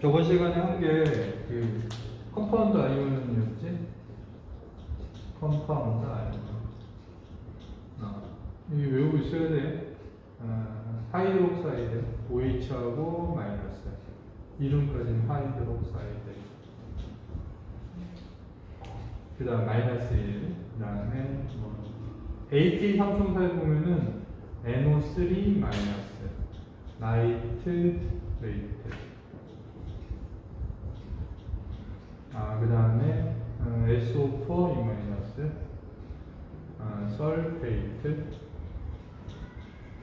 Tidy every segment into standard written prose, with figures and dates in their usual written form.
저번 시간에 한 게 그 컴파운드 아이온이었지? 컴파운드 아이온. 이게 외우고 있어야 돼. 하이드록사이드, OH하고 마이너스. 이름까지는 하이드록사이드. 그 다음 마이너스 1. 그 다음에 AT 삼총사에 보면은 NO3 마이너스. 나이트 레이트. 그 다음에 SO4 E 마이너스. 설페이트.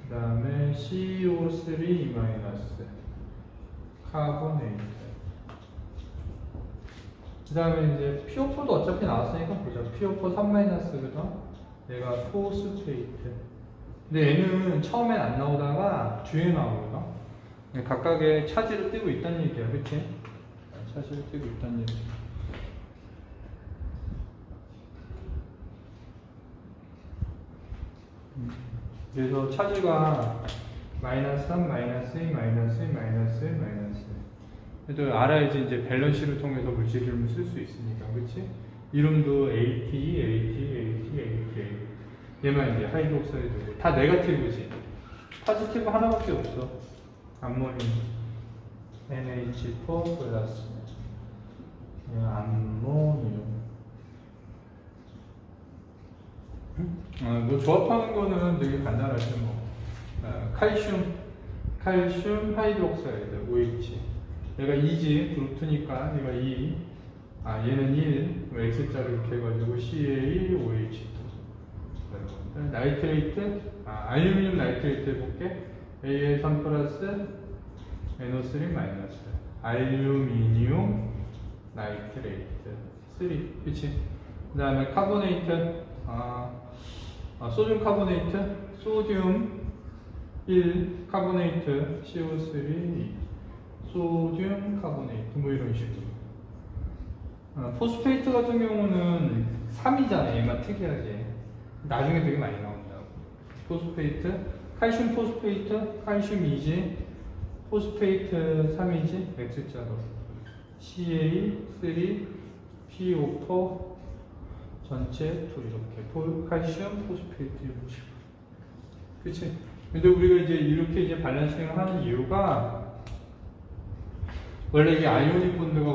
그 다음에 CO3 E 마이너스. 카보네이트. 그 다음에 이제 PO4도 어차피 나왔으니까 보자. PO4 3 마이너스거든. 얘가 포스페이트. 근데 얘는 처음엔 안 나오다가 뒤에 나오거든. 각각의 차지를 띄고 있다는 얘기야, 그치? 차지를 띄고 있다는 얘기. 그래서 차지가 마이너스 3, 마이너스 2, 마이너스 2, 마이너스 1, 마이너스 1. 그래도 알아야지 이제 밸런시를 통해서 물질 이름을 쓸 수 있으니까, 그치? 이름도 AT, AT, AT, AT. 얘만 이제 하이드록사이드고. 다 네거티브지. 포지티브 하나밖에 없어. 암모늄. NH4 플러스. 암모늄. 뭐 조합하는 거는 되게 간단하죠. 뭐 칼슘 하이드록사이드 OH. 얘가 2지 그룹 2니까 얘가 2. 얘는 1. X자로 이렇게 해가지고 CaOH2. 나이트레이트. 알루미늄 나이트레이트 해볼게. Al3 플러스 NO3 마이너스. 알루미늄 나이트레이트 3. 그치? 그 다음에 카보네이트. 소듐 카보네이트, 소듐 1 카보네이트, CO3 2, 소듐 카보네이트, 뭐 이런 식으로. 포스페이트 같은 경우는 3이잖아, 얘만 특이하게. 나중에 되게 많이 나온다고. 포스페이트, 칼슘 포스페이트, 칼슘 2지, 포스페이트 3이지, X자로. CA3, PO4, 전체 또 이렇게 칼슘 포스페이트 이런 식으로. 그치? 근데 우리가 이제 이렇게 이제 밸런싱을 하는 이유가 원래 이게 아이오닉 본드가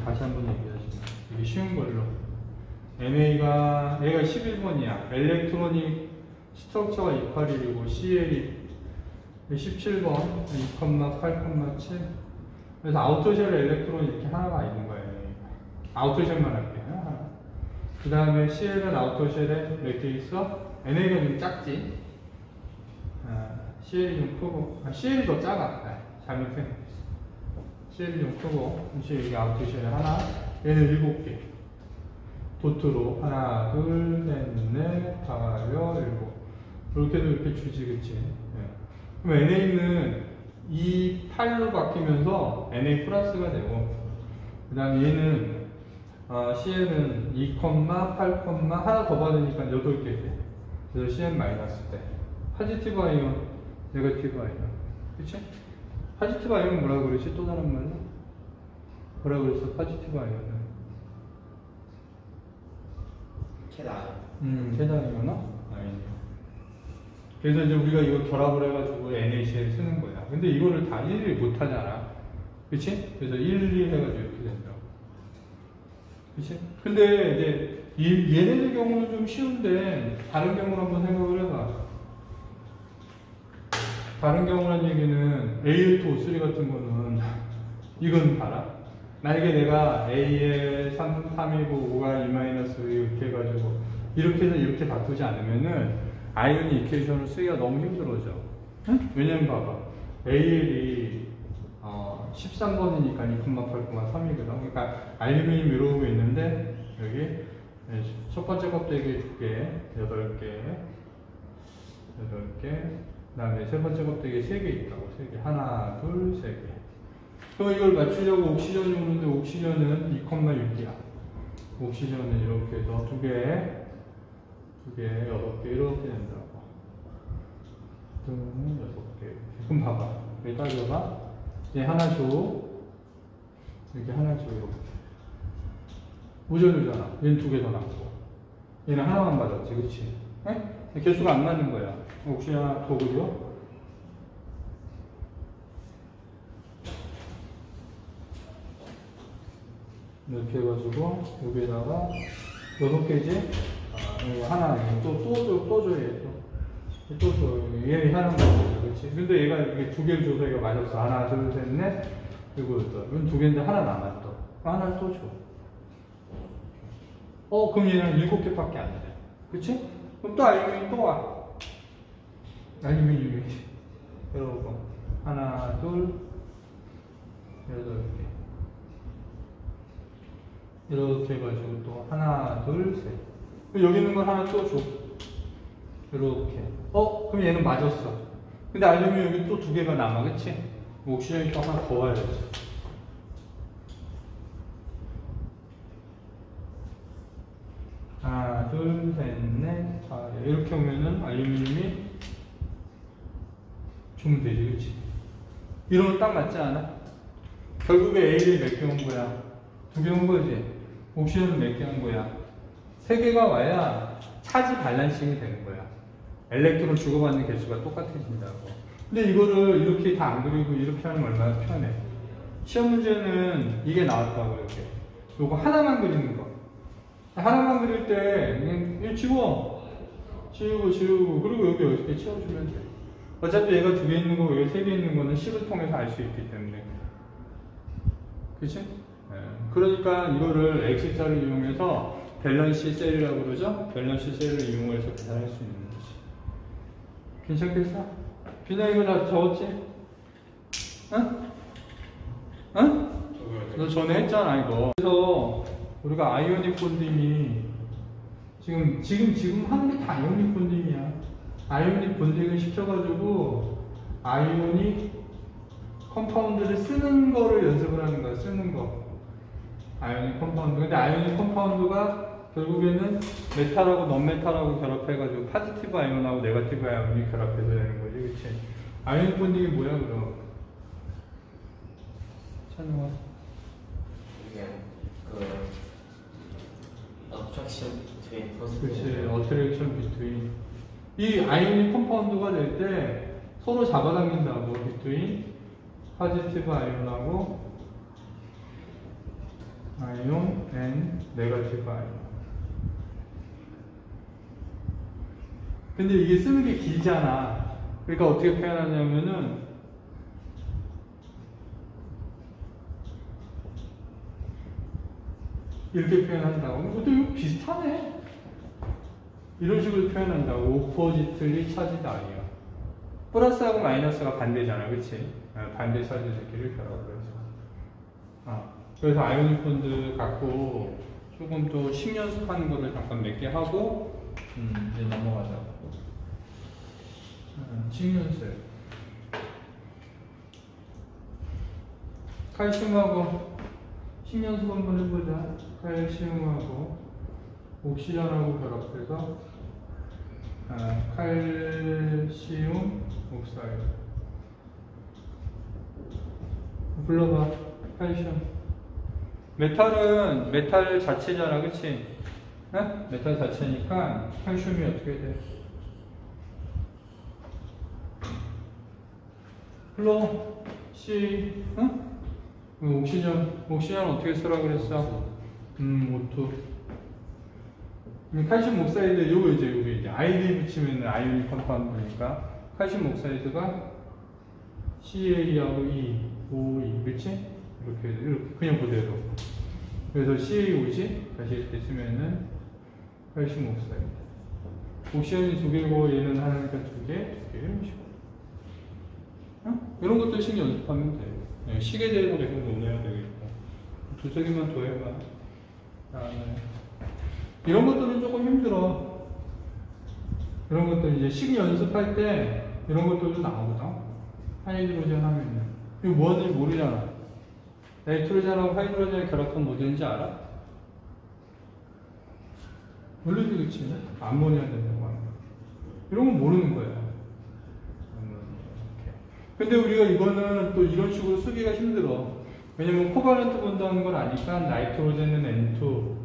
다시 한번 얘기하시면 이게 쉬운 걸로 얘가 11번이야. 엘렉트로닉 스트럭처가 281이고 CL이 17번 2,8,7. 그래서 아우터쉘 엘렉트론 이렇게 하나가 있는 거예요. 아우터쉘만 할게요. 그 다음에 CL은 아우터쉘에 몇 개 있어? NA가 좀 작지? CL이 좀 크고, CL이 더 작아. 잘못했어. CL이 좀 크고, 여기 아우터쉘에 하나, 얘는 7개. 도트로 하나, 둘, 셋, 넷, 다, 여, 7. 이렇게 주지, 그치? 그럼 NA는 2, 8로 바뀌면서 NA 플러스가 되고, 그 다음에 얘는 CN은 2, 8, 하나 더 받으니까 8개 돼. 그래서 CN 마이너스 돼. 포지티브 아이온, 네거티브 아이온. 그치? 포지티브 아이온은 뭐라고 그러지? 또 다른 말로? 뭐라고 그랬어? 포지티브 아이온은? 캐다이온이구나? 아니요. 그래서 이제 우리가 이거 결합을 해가지고 NaCl 쓰는 거야. 근데 이거를 다 일일이 못 하잖아. 그치? 그래서 일일이 해가지고 이렇게 된다고. 그치? 근데 이제 얘네들 경우는 좀 쉬운데 다른 경우를 한번 생각을 해봐. 다른 경우란 얘기는 Al2O3 같은 거는 이건 봐라. 만약에 내가 A에 3이고 5가 2- 이렇게 해가지고 이렇게 해서 이렇게 바꾸지 않으면은 아이오닉 이퀘이션을 쓰기가 너무 힘들어져. 응? 왜냐면 봐봐. AL이 13번이니까 2,8,3이거든. 그러니까 알루미늄 이러고 있는데 여기 첫 번째 껍데기 2개, 8개, 그 다음에 세 번째 껍데기 3개 있다고. 3개. 하나, 둘, 3개. 그럼 이걸 맞추려고 옥시전이 오는데 옥시전은 2,6이야. 옥시전은 이렇게 해서 2개, 8개 이렇게 된다고. 6개. 그럼 봐봐. 여기다 줘봐. 얘 하나 줘. 이렇게 하나 줘. 이렇게. 무전류잖아. 얘는 두 개 더 남고. 얘는 하나만 맞았지, 그치? 에? 개수가 안 맞는 거야. 혹시 하나 더 그려? 이렇게 해가지고, 여기에다가 6개지? 여기 하나, 또 줘, 얘 또. 또 줘. 얘 하나만 맞았어, 그치? 근데 얘가 이게 두 개를 줘서 얘가 맞았어. 하나, 둘, 셋, 넷. 그리고 또. 이건 두 개인데 하나 남았어. 하나를 또 줘. 그럼 얘는 7개밖에 안 돼. 그치? 그럼 또 알루미늄 또 와. 알루미늄이. 이러고. 하나, 둘, 8개. 이렇게 해가지고 또 하나, 둘, 셋. 그럼 여기 있는 걸 하나 또 줘. 이렇게. 그럼 얘는 맞았어. 근데 알루미늄 여기 또 두 개가 남아. 그치? 옥시전이 또 하나 더 와야지. 하나, 둘, 셋, 넷, 다 이렇게 오면은 알루미늄이 주면 되지, 그치? 이러면 딱 맞지 않아? 결국에 A를 몇 개 온 거야? 2개 온 거지? 옥시전은 몇 개 온 거야? 3개가 와야 차지 밸런싱이 되는 거야. 엘렉트론 주고받는 개수가 똑같아진다고. 근데 이거를 이렇게 다 안 그리고 이렇게 하면 얼마나 편해? 시험 문제는 이게 나왔다고 이렇게. 요거 하나만 그리는 거. 하나만 그릴 때 그냥 지워. 지우고 그리고 여기 이렇게 채워주면 돼. 어차피 얘가 2개 있는 거고 여기 3개 있는 거는 식을 통해서 알 수 있기 때문에. 그치? 그러니까 이거를 X자를 이용해서 밸런시 셀이라고 그러죠? 밸런시 셀을 이용해서 계산할 수 있는 거지. 괜찮겠어? 비나 이거 다 적었지? 응? 응? 너 전에 했잖아 이거. 그래서 우리가 아이오닉 본딩이 지금 하는 게 다 아이오닉 본딩이야. 아이오닉 본딩을 시켜가지고 아이오닉 컴파운드를 쓰는 거를 연습을 하는 거야. 쓰는 거. 아이오닉 컴파운드. 근데 아이오닉 컴파운드가 결국에는 메탈하고 넌메탈하고 결합해가지고 파지티브 아이온하고 네거티브 아이온이 결합해서 되는 거지. 그치? 아이오닉 본딩이 뭐야 그럼? 찬우가. 이게 attraction between 그치. positive. 어트랙션 비트윈. 이 아이오닉 컴파운드가 될 때 서로 잡아당긴다고. 비트윈 파지티브 아이온하고 아이온 앤 네거티브 아이온. 근데 이게 쓰는 게 길잖아. 그러니까 어떻게 표현하냐면은 이렇게 표현한다고. 근데 이거 비슷하네. 이런 식으로 표현한다고. 오포지틀리 차지드 아니야. 플러스하고 마이너스가 반대잖아. 그치? 반대 차지들끼리 결합을 해서. 그래서 아이오닉 본드 갖고 조금 더 식연습하는 거를 잠깐 몇 개 하고 이제 넘어가자고. 식연습. 칼슘하고 식연습 한번 해보자. 칼슘하고 옥시전하고 결합해서 칼슘 옥사이드. 불러봐. 칼슘. 메탈은 메탈 자체잖아, 그치? 메탈 자체니까 칼슘이 어떻게 돼? 플로 C, 옥시전 어떻게 쓰라고 그랬어? O2. 칼슘 옥사이드, 요거 이제 아이디 붙이면 아이오닉 컴파운드니까 칼슘 옥사이드가 Ca하고 OE, 그치? 이렇게 그냥 그대로. 그래서 CaO지 다시 이렇게 쓰면은 칼슘 옥사이드. 옥시전이 2개고 얘는 하나니까 2개, 이런 식으로. 이런 것도 식 연습하면 돼. 식에 대해서 계속 논해야 되겠고. 두세 개만 더 해봐. 이런 것들은 조금 힘들어. 이런 것들 이제 식 연습할 때 이런 것들도 나오거든. 하이드로젠 하면은. 이거 뭐 하는지 모르잖아. 나이트로젠하고 하이드로젠 결합하면 뭐 되는지 알아? 모르지, 그치? 암모니아 된다고 하는 거. 이런 건 모르는 거야. 근데 우리가 이거는 또 이런 식으로 쓰기가 힘들어. 왜냐면 코발런트 본다는 걸 아니까 나이트로젠은 N2,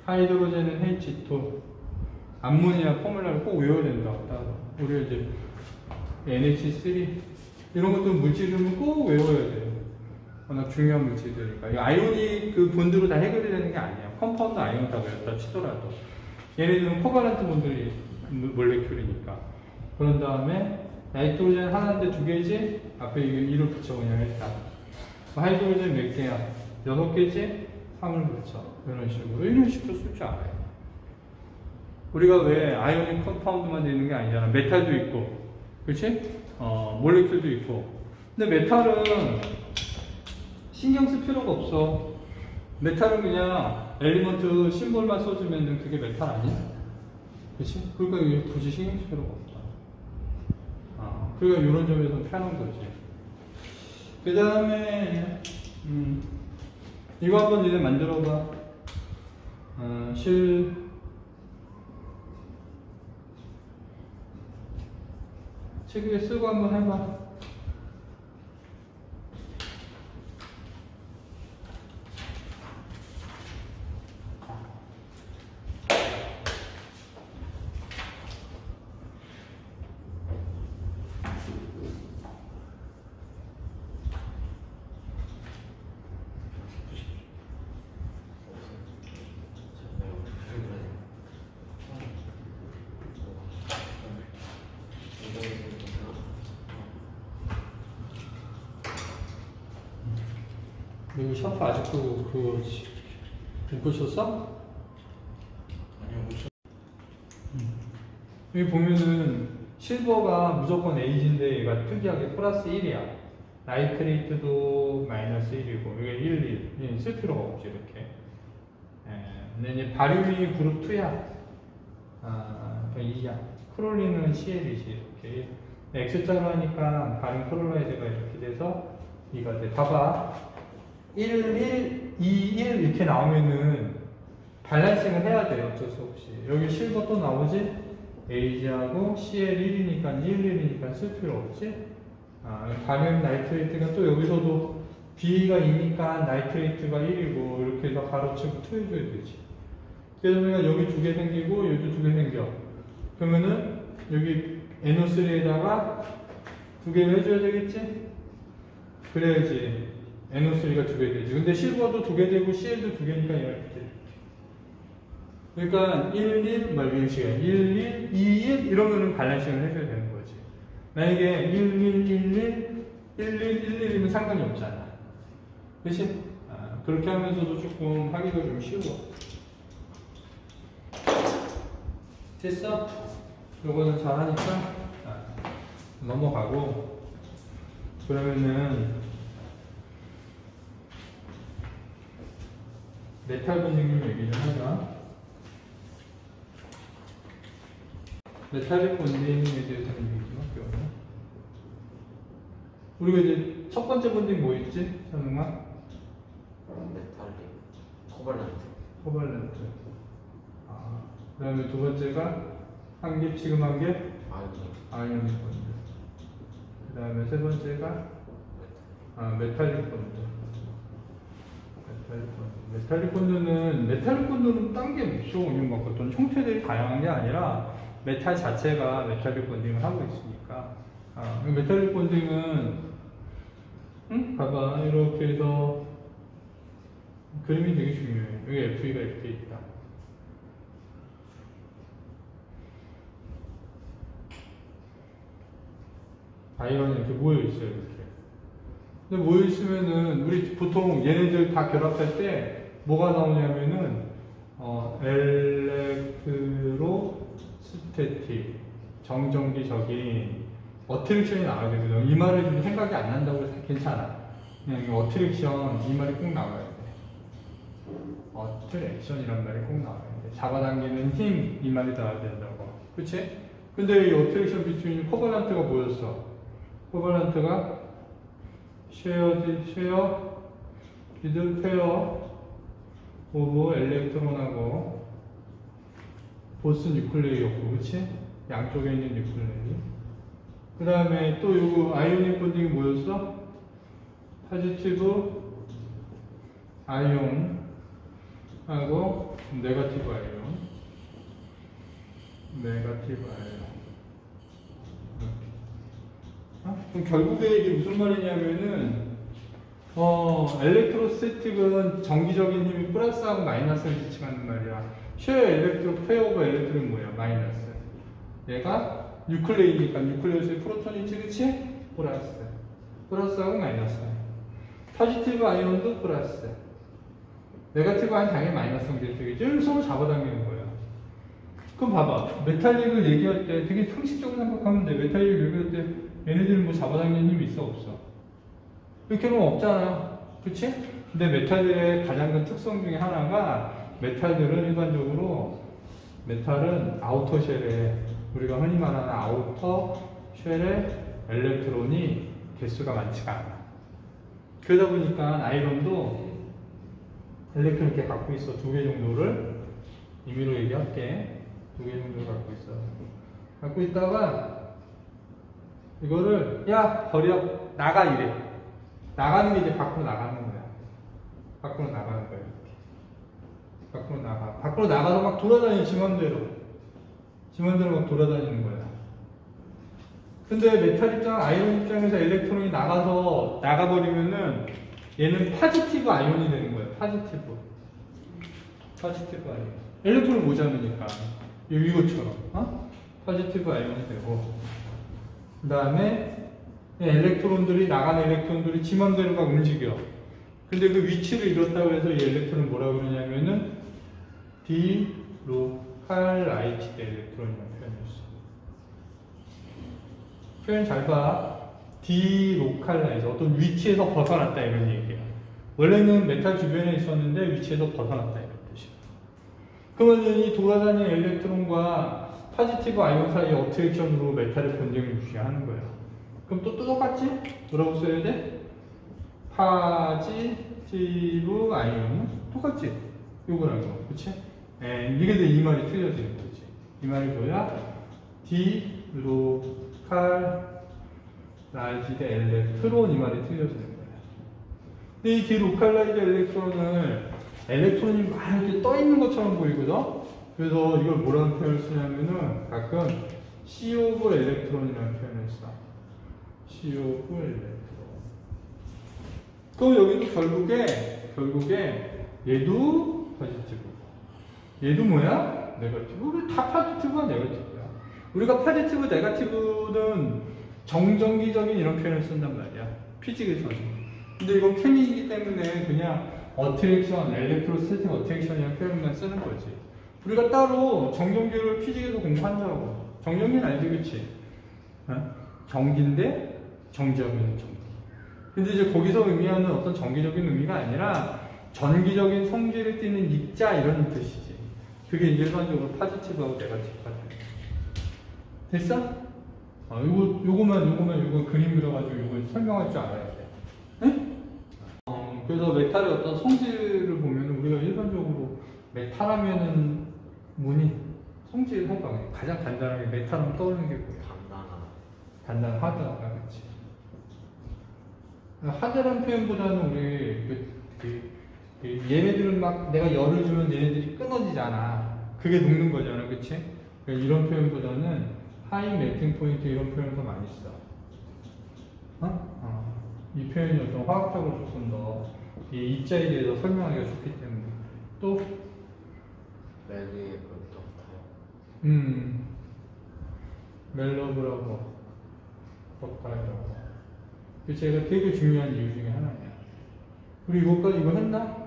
하이드로젠은 H2, 암모니아 포뮬라를 꼭 외워야 된다. 우리가 이제 NH3 이런 것도 물질 이름은 꼭 외워야 돼요. 워낙 중요한 물질들이니까. 이 아이온이 그 본드로 다 해결이 되는 게 아니야. 컴파운드 아이온 다 외웠다 치더라도. 얘네들은 코발런트 본드 몰레큘이니까. 그런 다음에 나이트로젠 하나인데 두 개지? 앞에 이거 2를 붙여 그냥 일단. 하이드로젠 몇 개야? 6개지? 3을 붙여. 이런 식으로 쓸 줄 알아요. 우리가 왜 아이오닉 컴파운드만 되는 게 아니잖아. 메탈도 있고, 그렇지? 몰레큘도 있고. 근데 메탈은 신경 쓸 필요가 없어. 메탈은 그냥 엘리먼트 심볼만 써주면 그게 메탈 아니야? 그렇지? 그러니까 이게 굳이 신경 쓸 필요가 없다. 그러니까 이런 점에서 편한 거지. 그 다음에 이거 한번 이제 만들어봐. 책에 쓰고 한번 해봐. 여기 샤프 아직도 못 고쳤어? 아니요, 못 쳤어요. 여기 보면은 실버가 무조건 A인데 얘가 특이하게 플러스 1이야. 나이트레이트도 마이너스 1이고 이게 1 쓸 필요가 없지 이렇게. 근데 이제 바륨이 그룹 2야. 그러니까 2야. 크롤린은 CL이지 이렇게. X자로 하니까 바륨 클로라이드가 이렇게 돼서 2가 돼. 봐봐. 1, 2, 1 이렇게 나오면은 밸런싱을 해야 돼요. 어쩔 수 없이. 여기 실버 또 나오지? AG하고 CL 1이니까 1, 1이니까 쓸 필요 없지? 바륨 나이트레이트가 또 여기서도 B가 2니까 나이트레이트가 1이고 이렇게 해서 가로치고 2 해줘야 되지. 그래서 우리가 여기 2개 생기고 여기도 2개 생겨. 그러면은 여기 NO3에다가 2개를 해줘야 되겠지? 그래야지 NO3가 2개 되지. 근데 실버도 2개 되고 CL도 2개니까 이렇게. 그러니까 1, 1, 이런 식이야. 1, 1, 2, 1 이러면은 밸런싱을 해줘야 되는 거지. 만약에 1, 1, 1, 1, 1, 1, 1, 1이면 상관이 없잖아. 그치? 그렇게 하면서도 조금 하기가 좀 쉬워. 됐어? 요거는 잘하니까 넘어가고. 그러면은 메탈 본딩 얘기 좀 하자. 메탈릭 본딩에 대해서는 얘기 좀 할게요. 우리가 이제 첫 번째 본딩 뭐 있지? 선웅아? 메탈릭, 코발런트. 코발런트. 그 다음에 두 번째가 한 개, 지금 한 개? 아이오닉 본드. 그 다음에 세 번째가 메탈릭 본드. 메탈릭 본드는 딴 게 없어. 그냥 막 어떤 형태들이 다양한 게 아니라 메탈 자체가 메탈릭 본딩을 하고 있으니까. 메탈릭 본딩은 봐봐 이렇게 해서 그림이 되게 중요해. 여기 FE가 이렇게 있다. 아이언이 이렇게 모여 있어요. 이렇게. 근데 모여 있으면은 우리 보통 얘네들 다 결합할 때 뭐가 나오냐면은 엘렉트로스태틱 정전기적인 어트랙션이 나와야 되거든. 이 말을 좀 생각이 안 난다고 해서 괜찮아. 그냥 어트랙션 이 말이 꼭 나와야 돼. 어트랙션이란 말이 꼭 나와야 돼. 잡아당기는 힘 이 말이 나와야 된다고. 그치? 근데 이 어트랙션 비트윈 코발런트가 뭐였어? 코발런트가 쉐어 비드 페어 오브 엘렉트론하고 보스 뉴클레이였고, 그치? 양쪽에 있는 뉴클레이. 그 다음에 또 요거 아이오닉 본딩이 뭐였어? 포지티브 아이온 하고 네거티브 아이온. 그럼 결국에 이게 무슨 말이냐면은 엘렉트로스태틱은 정기적인 힘이 플러스하고 마이너스를 지칭하는 말이야. 쉐어 엘렉트로 페어가 엘렉트로는 뭐야? 마이너스. 얘가 뉴클레이니까 뉴클레이스에 프로톤이 있지, 그치? 플러스하고 마이너스. 포지티브 아이온도 플러스. 네거티브 아이온 당연히 마이너스 성질이겠지. 이걸 서로 잡아당기는 거야. 그럼 봐봐. 메탈릭을 얘기할 때 되게 상식적으로 생각하면 돼. 메탈릭을 얘기할 때 얘네들은 뭐 잡아당기는 힘이 있어, 없어? 이렇게는 없잖아. 그치? 근데 메탈들의 가장 큰 특성 중에 하나가 메탈들은 일반적으로 메탈은 아우터 쉘에 우리가 흔히 말하는 아우터 쉘에 엘렉트론이 개수가 많지가 않아. 그러다 보니까 아이론도 엘렉트론 이렇게 갖고 있어. 2개 정도를 임의로 얘기할게. 2개 정도를 갖고 있어. 갖고 있다가 이거를 야 버려 나가 이래. 나가는 게 이제 밖으로 나가는 거야. 밖으로 나가는 거야. 이렇게. 밖으로 나가. 밖으로 나가서 막 돌아다니는 지맘대로 막 돌아다니는 거야. 근데 메탈 입장, 아이온 입장에서 엘렉트론이 나가버리면은 얘는 파지티브 아이온이 되는 거야. 파지티브 아이온. 엘렉트론을 못 잡으니까. 이것처럼. 파지티브 아이온이 되고. 그 다음에 엘렉트론들이, 나간 엘렉트론들이 지맘대로 막 움직여. 근데 그 위치를 잃었다고 해서 이 엘렉트론을 뭐라고 그러냐면은 디로칼라이즈드 엘렉트론이라는 표현이었어. 표현 잘 봐. 디로칼라이즈. 어떤 위치에서 벗어났다 이런 얘기야. 원래는 메탈 주변에 있었는데 위치에서 벗어났다 이런 뜻이야. 그러면 이 돌아다니는 엘렉트론과 파지티브 아이온 사이의 어트랙션으로 메탈의 본질을 유지하는 거야. 그럼 또 똑같지? 뭐라고 써야 돼? 파지티브 아이온 똑같지? 요거랑 이거, 그치? 이게 이 말이 틀려지는 거지. 이 말이 뭐야? 디로칼라이즈드 엘렉트론 이 말이 틀려지는 거야. 근데 이 디로칼라이즈드 엘렉트론이 막 이렇게 떠 있는 것처럼 보이거든? 그래서 이걸 뭐라는 표현을 쓰냐면은 가끔 C 오브 엘렉트론이라는 표현을 써. C 오브 엘렉트론. 그럼 여기도 결국에 얘도 포지티브. 얘도 뭐야? 네거티브. 우리 다 포지티브와 네거티브야. 우리가 포지티브, 네거티브는 정정기적인 이런 표현을 쓴단 말이야. 피직에서는. 근데 이건 케미이기 때문에 그냥 어트랙션, 엘렉트로스태틱 어트랙션이라는 표현만 쓰는 거지. 우리가 따로 정전기를 피직에서 공부한다고. 정전기는 알지, 그치? 전기인데 정지하면 전기. 근데 이제 거기서 의미하는 어떤 정기적인 의미가 아니라 전기적인 성질을 띠는 입자 이런 뜻이지. 그게 이제 일반적으로 포지티브하고 네거티브가 돼. 됐어? 요거 그림 그려가지고 요거 설명할 줄 알아야 돼. 네? 그래서 메탈의 어떤 성질을 보면 우리가 일반적으로 메탈하면은 뭐니? 성질 해봐. 가장 간단하게 메탈하면 떠오르는 게 뭐야? 단단하다, 그치? 하드란 표현보다는 우리 얘네들은 막 내가 열을 주면 얘네들이 끊어지잖아. 그게 녹는 거잖아, 그치? 이런 표현보다는 하이 멜팅 포인트 이런 표현을 더 많이 써. 이 표현이 어떤 화학적으로 조금 더 이 입자에 대해서 설명하기가 좋기 때문에. 또 멜러브라고 덕타이라고. 그치, 얘가 되게 중요한 이유 중에 하나야. 우리 이거까지 이거 했나?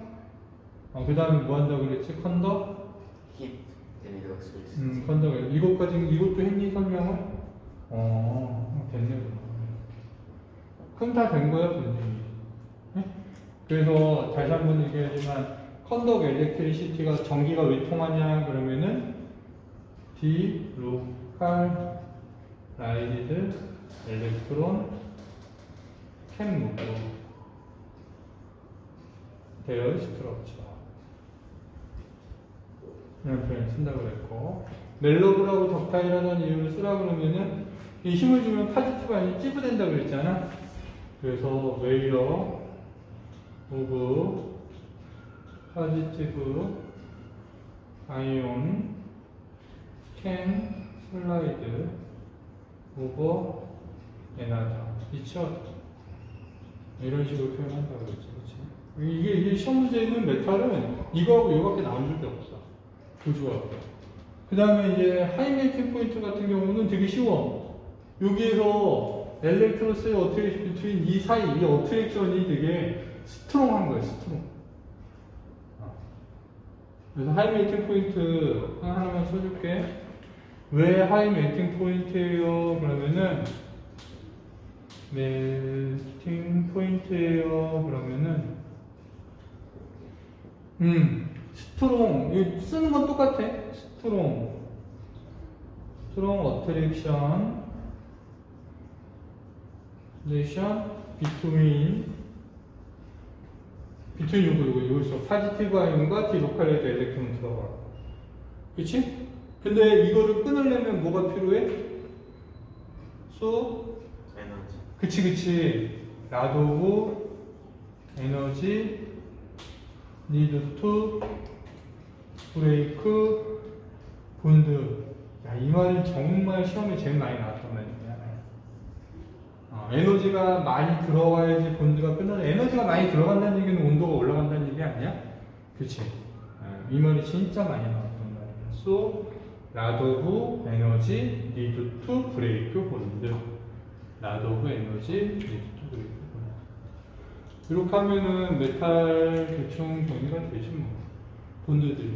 그 다음에 뭐 한다고 그랬지? 컨덕? 컨덕. 이것도 했니? 설명을? 됐네. 그럼 다 된 거야, 본인이. 네? 그래서 다시 한번 얘기하지만, 컨덕 엘렉트리시티가 전기가 왜 통하냐? 그러면은, 디로칼라이즈드 엘렉트론 캔 무브 대열 스트럭처 이런 표현 쓴다고 그랬고, 멜로브라고 덕타일하는 이유를 쓰라 그러면은 이 힘을 주면 파지티브 아이온이 찌부된다 그랬잖아. 그래서 웨이어 오브 파지티브 아이온 캔 슬라이드 오버 에나다 있죠? 이런 식으로 표현한다고 그랬지, 그치? 이게 시험 문제에 있는 메탈은 이거하고 이거밖에 나온 적이 없어. 구조하고. 그 다음에 이제 하이 멜팅 포인트 같은 경우는 되게 쉬워. 여기에서 엘렉트로스의 어트랙션 비트윈 이 사이, 이 어트랙션이 되게 스트롱한 거예요, 스트롱. 그래서 하이 멜팅 포인트 하나만 써줄게. 왜 하이 멜팅 포인트예요? 그러면은 멜팅 포인트예요. 그러면은 스트롱 이거 쓰는 건 똑같아. 스트롱 어트랙션 비트윈 요거 여기서 파지티브 아이온과 디로칼레이트 엘렉트론 들어가. 그치? 근데 이거를 끊으려면 뭐가 필요해? 에너지. 그치. 라도브 에너지 need to break 본드. 야, 이 말은 정말 시험에 제일 많이 나왔단 말이야. 에너지가 많이 들어가야지 본드가 끝나는. 에너지가 많이 들어간다는 얘기는 온도가 올라간다는 얘기 아니야? 그치. 이 말이 진짜 많이 나왔단 말이야. So, 라도브 에너지 need to break 본드. 라도브 에너지 need to break 본드. 이렇게 하면은 메탈 대충 정리가 되지 뭐. 본드들이.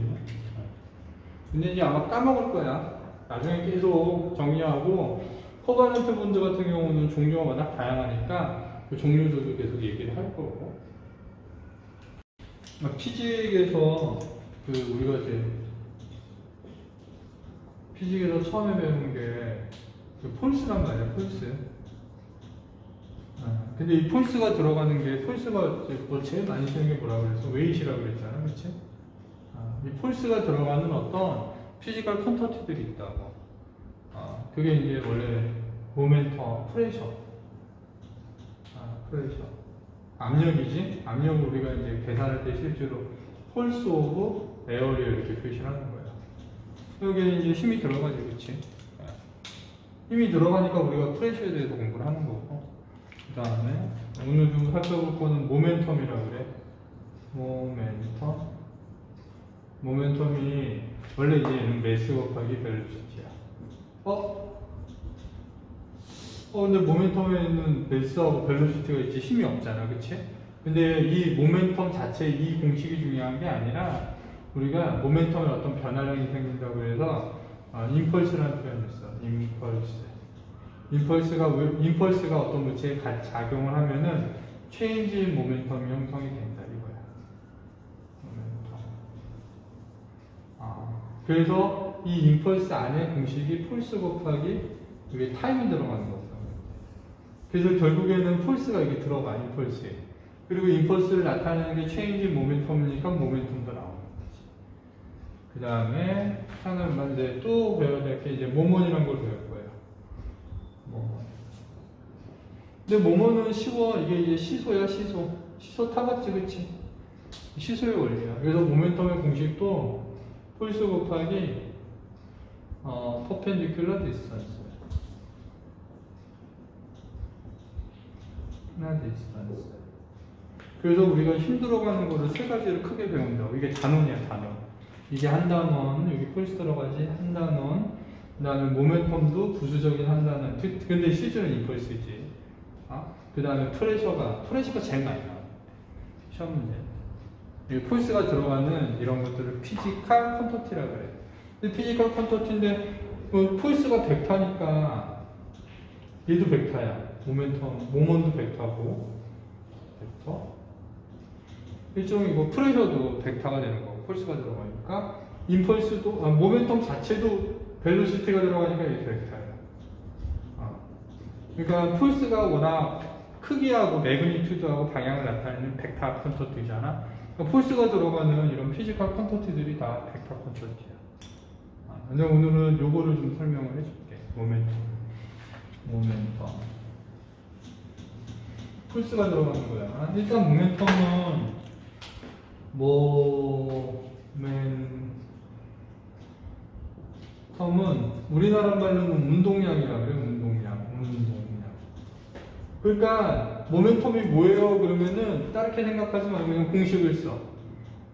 근데 이제 아마 까먹을 거야. 나중에 계속 정리하고, 코바넌트 본드 같은 경우는 종류가 워낙 다양하니까 그 종류들도 계속 얘기를 할 거고. 피직에서 우리가 이제 피직에서 처음에 배운 게 폴스란 말이야, 폴스. 근데 이 폴스가 들어가는 게, 폴스가 뭐 제일 많이 쓰는 게 뭐라고 그랬어? 웨이시라고 그랬잖아, 그치? 이 폴스가 들어가는 어떤 피지컬 컨턴트들이 있다고. 그게 이제 원래 모멘텀, 프레셔. 프레셔. 압력이지? 압력을 우리가 이제 계산할 때 실제로 폴스 오브 에어리어 이렇게 표시를 하는 거야. 여기에 이제 힘이 들어가지, 그치? 힘이 들어가니까 우리가 프레셔에 대해서 공부를 하는 거고. 그 다음에 오늘 좀 살펴볼 거는 모멘텀이라고 그래. 모멘텀이 원래 이제 얘는 매스 곱하기 벨로시티야. 근데 모멘텀에는 매스하고 벨로시티가 있지 힘이 없잖아, 그치? 근데 이 모멘텀 자체 이 공식이 중요한 게 아니라 우리가 모멘텀에 어떤 변화량이 생긴다고 해서 임펄스라는 표현을 써. 임펄스가 어떤 물체에 같이 작용을 하면은 체인지 모멘텀이 형성이 된다 이거야. 그래서 이 임펄스 안에 공식이 폴스 곱하기 이게 타임이 들어가는 거죠. 그래서 결국에는 폴스가 이게 들어가, 임펄스에. 그리고 임펄스를 나타내는 게 체인지 모멘텀이니까 모멘텀도 나오는 거지. 그 다음에 하나만 이제 또 배워야 될 게 이제 모먼이라는 걸 배울 거예요. 근데 모먼은 쉬워. 이게 이제 시소야, 시소. 시소 타봤지, 그치? 시소의 원리야. 그래서 모멘텀의 공식도 폴스 곱하기 퍼펜디큘러 디스턴스. 디스턴스. 그래서 우리가 힘 들어가는 거를 세 가지를 크게 배운다고. 이게 단원이야, 단원. 이게 한 단원, 여기 폴스 들어가지, 한 단원. 그 다음에 모멘텀도 부수적인 한 단원. 근데 실제는 임펄스지. 그 다음에 프레셔가 제일 많이 나와. 시험 문제. 여기 폴스가 들어가는 이런 것들을 피지컬 컨터티라고 그래. 근데 피지컬 컨터티인데, 폴스가 벡터니까, 얘도 벡터야. 모먼도 벡터고, 벡터. 일종의 프레셔도 벡터가 되는 거고, 폴스가 들어가니까, 임펄스도, 모멘텀 자체도 벨로시티가 들어가니까 이게 벡터야. 그러니까 폴스가 워낙 크기하고 매그니튜드하고 방향을 나타내는 벡터 컨터티잖아. 그러니까 폴스가 들어가는 이런 피지컬 컨터티들이 다 벡터 컨터티야. 근데 오늘은 요거를 좀 설명을 해줄게. 모멘텀. 모멘텀. 폴스가 들어가는 거야. 일단 모멘텀은 우리나라 말로는 운동량이라고 그래요. 운동량. 그러니까 모멘텀이 뭐예요? 그러면은 다르게 생각하지 말고 그냥 공식을 써.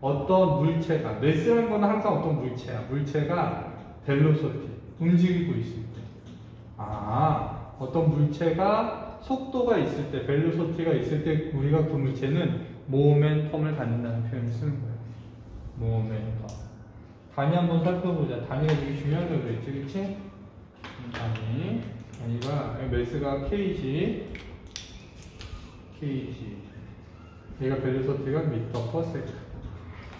어떤 물체가, 매스라는 건 항상 어떤 물체야. 물체가 벨로소티, 움직이고 있을 때. 어떤 물체가 속도가 있을 때, 벨로소티가 있을 때 우리가 그 물체는 모멘텀을 갖는다는 표현을 쓰는 거예요. 모멘텀. 단위 한번 살펴보자. 단위가 되게 중요하다고 그랬지, 그치? 단위가, 매스가 kg, 얘가 벨로소티가 미터 퍼 세컨드.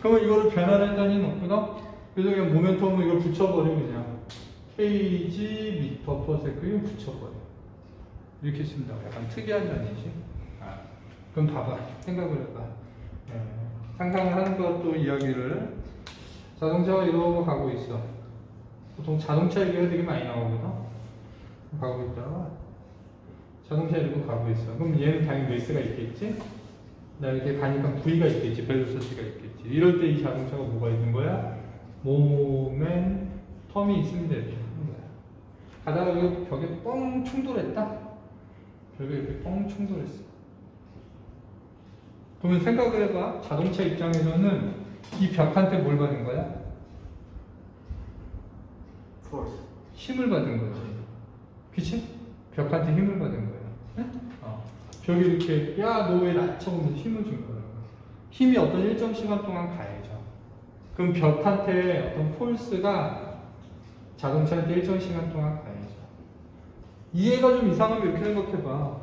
그러면 이거를 변화를 단위는 없구나? 그래서 그냥 모멘텀을 이걸 붙여버려, 그냥. kg 미터 퍼 세컨드, 이거 붙여버려. 이렇게 씁니다. 약간 특이한 단위지. 그럼 봐봐. 생각을 해봐. 상상을 하는 것도 이야기를. 자동차가 이러고 가고 있어. 보통 자동차 얘기가 되게 많이 나오거든. 가고 있다가 자동차 이러고 가고 있어. 그럼 얘는 당연히 매스가 있겠지? 나 이렇게 가니까 V가 있겠지. 벨로시티가 있겠지. 이럴 때 이 자동차가 뭐가 있는 거야? 모멘텀이 있으면 이렇게 하는 거야. 가다가 여기 벽에 뻥 충돌했다? 벽에 이렇게 뻥 충돌했어. 그러면 생각을 해봐. 자동차 입장에서는 이 벽한테 뭘 받은 거야? force. 힘을 받은 거지. 그치? 벽한테 힘을 받은 거야. 벽이 이렇게, 야, 너 왜 낮춰보면서 힘을 준 거야. 힘이 어떤 일정 시간 동안 가야죠. 그럼 벽한테 어떤 폴스가 자동차한테 일정 시간 동안 가야죠. 이해가 좀 이상하면 이렇게 생각해봐.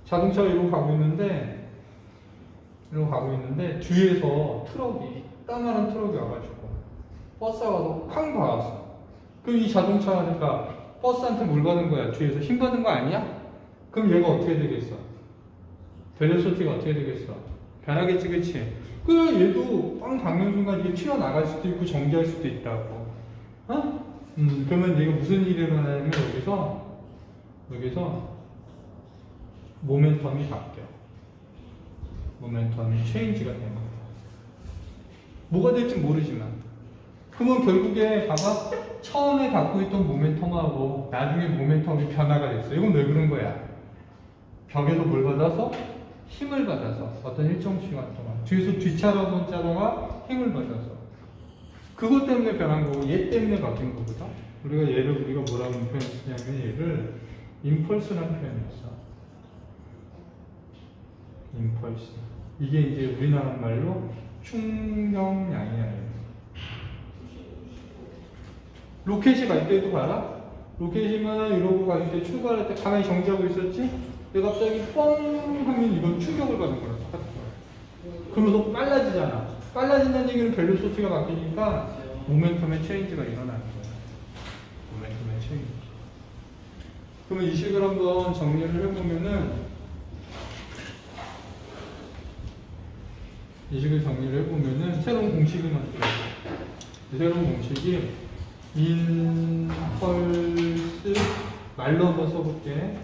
자동차가 이러고 가고 있는데, 뒤에서 트럭이, 까마른 트럭이 와가지고, 버스가 와서 쾅 박았어. 그럼 이 자동차가 그러니까 버스한테 뭘 받은 거야? 뒤에서 힘 받은 거 아니야? 그럼 얘가 어떻게 되겠어? 벨로시티가 어떻게 되겠어? 변하겠지, 그치? 얘도 빵 박는 순간 이게 튀어나갈 수도 있고 정지할 수도 있다고. 그러면 얘가 무슨 일이 일어나냐면 여기서 모멘텀이 바뀌어. 모멘텀이 체인지가 되는 거야. 뭐가 될지 모르지만. 그러면 결국에 봐봐. 처음에 갖고 있던 모멘텀하고 나중에 모멘텀이 변화가 됐어. 이건 왜 그런 거야? 벽에서 뭘 받아서? 힘을 받아서 어떤 일정 시간 동안 뒤에서 뒷차라던 자가 힘을 받아서 그것 때문에 변한 거고 얘 때문에 바뀐 거거든. 우리가 뭐라고 표현했냐면 얘를 임펄스라는 표현했어. 임펄스. 이게 이제 우리나라 말로 충격량이야. 로켓이 갈 때도 봐라. 로켓이면 이러고 갈 때 출발할 때 가만히 정지하고 있었지? 근데 갑자기 뻥 하면 이건 충격을 받는 거야. 똑같은 거야. 그러면서 빨라지잖아. 빨라진다는 얘기는 벨로시티가 바뀌니까 모멘텀의 체인지가 일어나는 거야. 모멘텀의 체인지. 그러면 이 식을 한번 정리를 해보면은 새로운 공식을 만들어요. 새로운 공식이 인펄스 말로 한번 써볼게.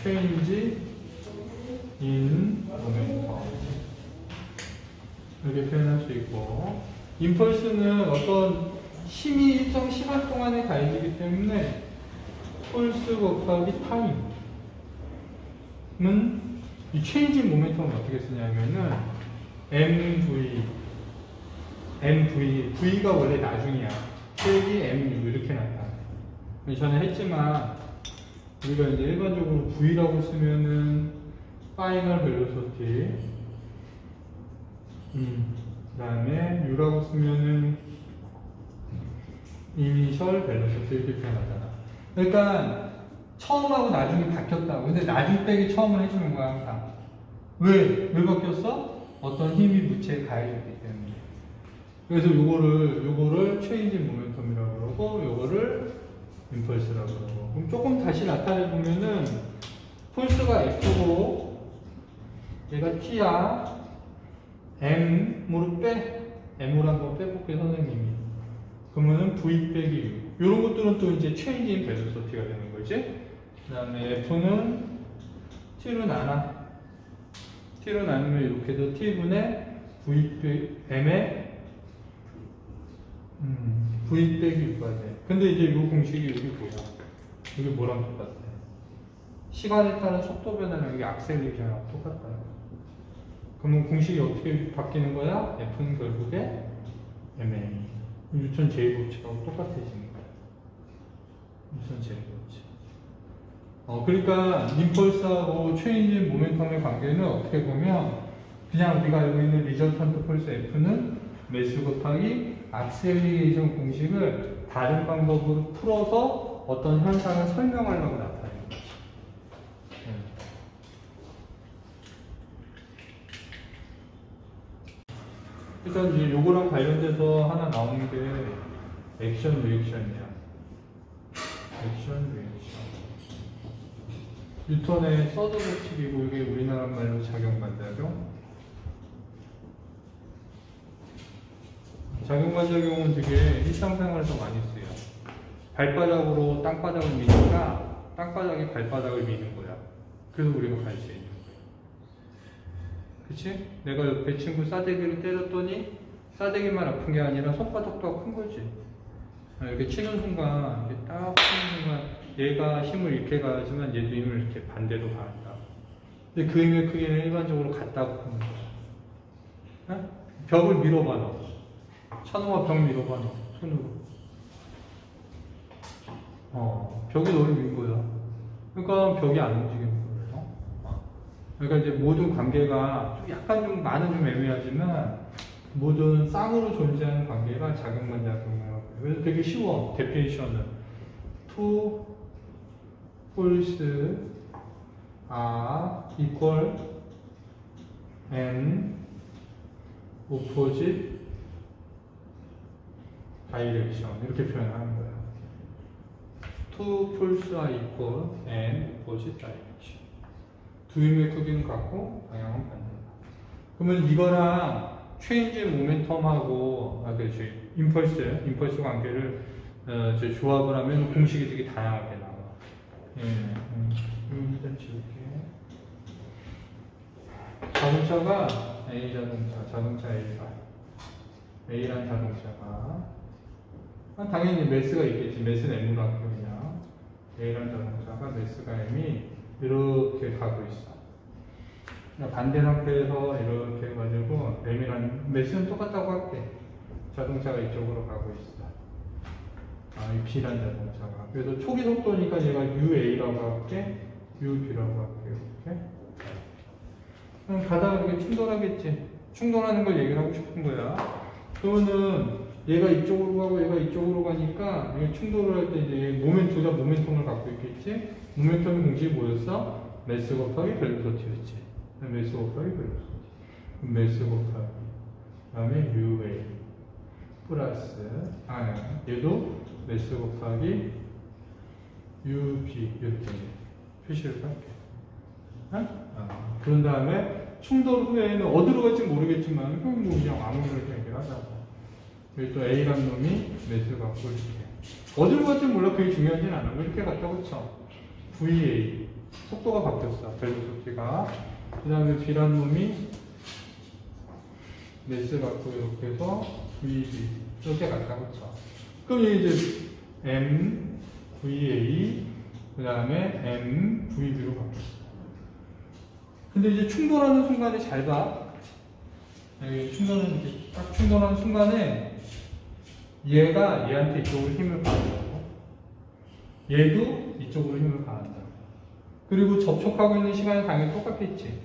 change in momentum 이렇게 표현할 수 있고, 임펄스는 어떤 힘이 일정 시간 동안에 가해지기 때문에 폴스 곱하기 타임은 이 change in momentum을 어떻게 쓰냐면은 V가 원래 나중이야. 빼기 MU 이렇게 나타나. 전에 했지만 우리가 이제 일반적으로 V라고 쓰면은 파이널 벨로시티, 그 다음에 U라고 쓰면은 이니셜 벨로시티 이렇게 표현하잖아. 그러니까 처음하고 나중이 바뀌었다고. 근데 나중 빼기 처음을 해주는 거야 항상. 왜 바뀌었어? 어떤 힘이 물체에 가해졌기 때문에. 그래서 요거를 체인지 모멘텀이라고 그러고 요거를 임펄스라고 그러고. 그럼 조금 다시 나타내 보면은 폴스가 F고 얘가 T야. M으로 M으로 한번 빼볼게요 선생님이. 그러면은 V 빼기 U. 요런 것들은 또 이제 체인지 인 벨로시티가 되는 거지. 그 다음에 F는 T로 나눠. T로 나누면 이렇게 해서 T분의 V 빼기 M의 V 빼기 6가 돼. 근데 이제 이 공식이 여기 뭐야? 이게 뭐랑 똑같아? 시간에 따른 속도 변화랑 이게 악셀레이션이랑 똑같다. 그러면 공식이 어떻게 바뀌는 거야? F는 결국에 MA. 뉴턴 제일법칙하고 똑같아지는 거야. 뉴턴 제일법칙. 그러니까 임펄스하고 체인지 모멘텀의 관계는 어떻게 보면 그냥 우리가 알고 있는 리저턴트 펄스 F는 매스 곱하기 악셀리레이션 공식을 다른 방법으로 풀어서 어떤 현상을 설명하려고 나타내는 거지. 일단 이제 요거랑 관련돼서 하나 나오는 게 액션 리액션이야. 액션 리액션. 뉴턴의 서드 법칙이고 이게 우리나라 말로 작용반작용. 작용반작용은 되게 일상생활에서 많이 쓰여. 발바닥으로 땅바닥을 미니까 땅바닥이 발바닥을 미는 거야. 그래서 우리가 갈 수 있는 거야. 그치? 내가 옆에 친구 싸대기를 때렸더니 싸대기만 아픈 게 아니라 손바닥도 아픈 거지. 이렇게 치는 순간, 이렇게 딱 치는 순간 얘가 힘을 이렇게 가지만 얘도 힘을 이렇게 반대로 가한다. 근데 그 힘의 크기는 일반적으로 같다고 보는 거야. 어? 벽을 밀어봐 너. 찬호가 벽 밀어봐 너. 손으로. 벽이 너를 민 거야. 그러니까 벽이 안 움직이는 거예요. 그러니까 이제 모든 관계가 좀 약간 좀 많은 좀 애매하지만 모든 쌍으로 존재하는 관계가 작용반작용이라고. 그래서 되게 쉬워. 데피니션은 two poles are equal and opposite direction 이렇게 표현하는 거야. Two poles are equal and opposite direction. 두 힘의 크기는 같고 방향은 반대다. 그러면 이거랑 체인지 모멘텀하고 임펄스 관계를 조합을 하면 공식이 되게 다양하게 나와. 일단 지울게. 자동차가 A 자동차 A란 자동차가 당연히 매스가 있겠지. 매스는 M으로 할게요 그냥. A란 자동차가 매스가 M이 이렇게 가고 있어. 반대 상태에서 이렇게 해가지고 M이란 매스는 똑같다고 할게. 자동차가 이쪽으로 가고 있어. 이 B란 자동차가. 그래서 초기 속도니까 얘가 UA라고 할게. UB라고 할게. 이렇게. 그럼 가다가 이렇게 충돌하겠지. 충돌하는 걸 얘기를 하고 싶은 거야. 그러면은 얘가 이쪽으로 가고 얘가 이쪽으로 가니까 이게 충돌을 할 때 이제 모멘트가 모멘텀을 갖고 있겠지. 모멘텀의 공식이 뭐였어? 매스 곱하기 벨로시티였지. 매스 곱하기 벨로시티. 매스 곱하기 그다음에 UA 플러스 얘도 매스 곱하기 UB 이렇게 표시를 할게. 그런 다음에 충돌 후에는 어디로 갈지 모르겠지만 그럼 뭐 그냥 아무거나 얘기를 하자고. 여기 또 A란 놈이 매스 갖고 이렇게 어디로 갈지 몰라. 그게 중요하진 않아. 이렇게 갔다고 쳐. VA 속도가 바뀌었어. 벨로시티가. 그 다음에 B란 놈이 매스 갖고 이렇게 해서 VB 이렇게 갔다고 쳐. 그럼 이제 M, VA 그 다음에 M, VB로 바뀌었어. 근데 이제 충돌하는 순간에 잘 봐. 딱 충돌하는 순간에 얘가 얘한테 이쪽으로 힘을 가하고 얘도 이쪽으로 힘을 가한다. 그리고 접촉하고 있는 시간이 당연히 똑같겠지.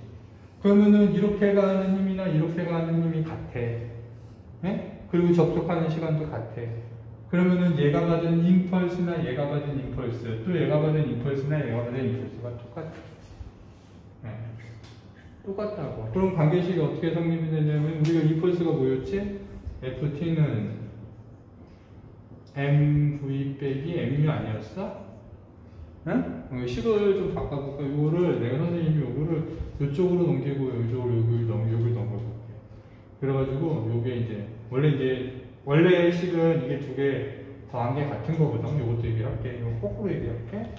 그러면은 이렇게 가는 힘이나 이렇게 가는 힘이 같아. 네? 그리고 접촉하는 시간도 같아. 그러면은 얘가 받은 임펄스나 얘가 받은 임펄스, 또 얘가 받은 임펄스나 얘가 받은 임펄스가 똑같아. 네. 똑같다고. 그럼 관계식이 어떻게 성립이 되냐면 우리가 임펄스가 뭐였지? FT는 MV 빼기 MU 아니었어? 응? 식을 좀 바꿔볼까? 이거를 내가 선생님이 요거를 이쪽으로 넘기고 이쪽으로 여기를 넘겨볼게. 그래가지고 요게 이제 원래 식은 이게 두 개 더한 게 같은 거거든. 요것도 얘기할게. 이거 거꾸로 얘기할게.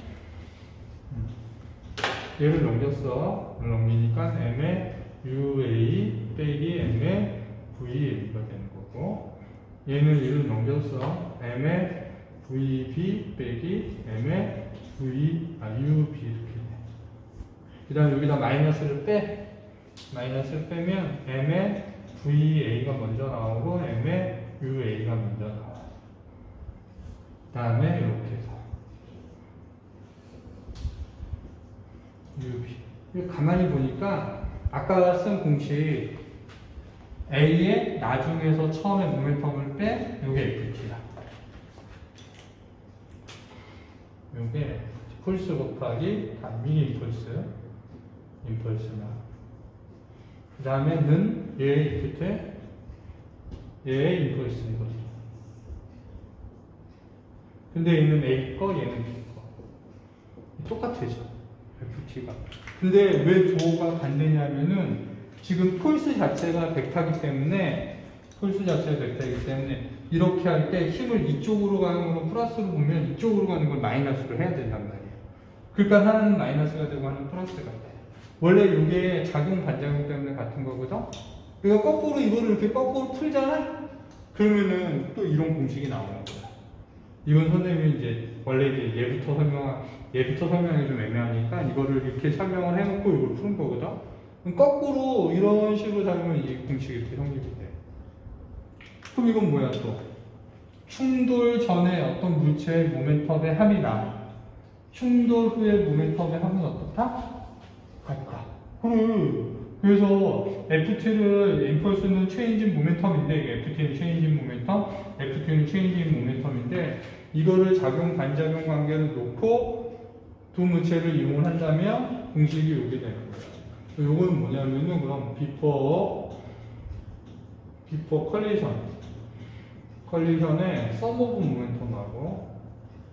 얘를 넘겼어. 넘기니까 m의 UA 빼기 m의 VA가 되는 거고, 얘를 넘겼어. m의 VB 빼기 m의 UB 이렇게 돼. 그 다음에 여기다 마이너스를 빼면 m의 VA가 먼저 나오고 m의 UA가 먼저 나와. 그 다음에 이렇게 해서 UB. 이거 가만히 보니까 아까 쓴 공식 A에 나중에서 처음에 모멘텀을 빼, 요게 FT야. 요게 폴스 곱하기 미니 임펄스나. 그 다음에 는 얘의 FT, 얘의 임펄스거든. 근데 얘는 A 거, 얘는 B 거. 똑같아져. FT가. 근데 왜 조가 반대냐면은 지금 폴스 자체가 벡터이기 때문에 이렇게 할 때 힘을 이쪽으로 가는 걸 플러스로 보면 이쪽으로 가는 걸 마이너스로 해야 된단 말이에요. 그러니까 하나는 마이너스가 되고 하나는 플러스가 돼. 원래 이게 작용 반작용 때문에 같은 거거든. 그러니까 거꾸로 이거를 이렇게 거꾸로 풀잖아. 그러면은 또 이런 공식이 나오는 거야. 이건 선생님이 이제 원래 이제 얘부터 설명이 좀 애매하니까 이거를 이렇게 설명을 해놓고 이걸 푸는 거거든. 그럼 거꾸로 이런 식으로 살면 이 공식이 이렇게 성립이 돼. 그럼 이건 뭐야 또? 충돌 전에 어떤 물체의 모멘텀의 합이다. 충돌 후의 모멘텀의 합은 어떻다? 같다. 그래서 FT를 임펄스는 체인진 모멘텀인데 FT는 체인진 모멘텀, FT는 체인진 모멘텀인데 이거를 작용 반작용 관계를 놓고 두 물체를 이용한다면 공식이 이렇게 되는 거예요. 요거는 뭐냐면은 그럼 비포 컬리션의 썸 오브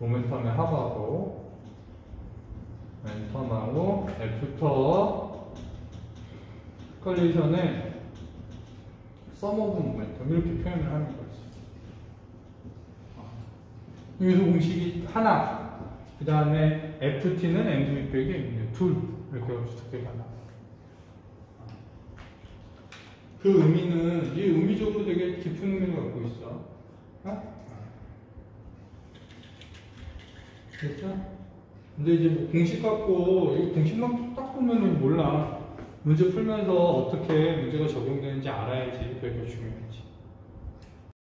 모멘텀의 합하고 모멘텀하고 애프터 컬리션의 썸 오브 모멘텀 이렇게 표현을 하는 거지. 여기서 공식이 하나, 그 다음에 FT는 MV 빼기 둘 이렇게 어떻게 가나. 그 의미는 이 의미적으로 되게 깊은 의미를 갖고 있어. 됐어? 근데 이제 뭐 공식 갖고 이 공식만 딱 보면은 몰라. 문제 풀면서 어떻게 문제가 적용되는지 알아야지 그게 중요하지.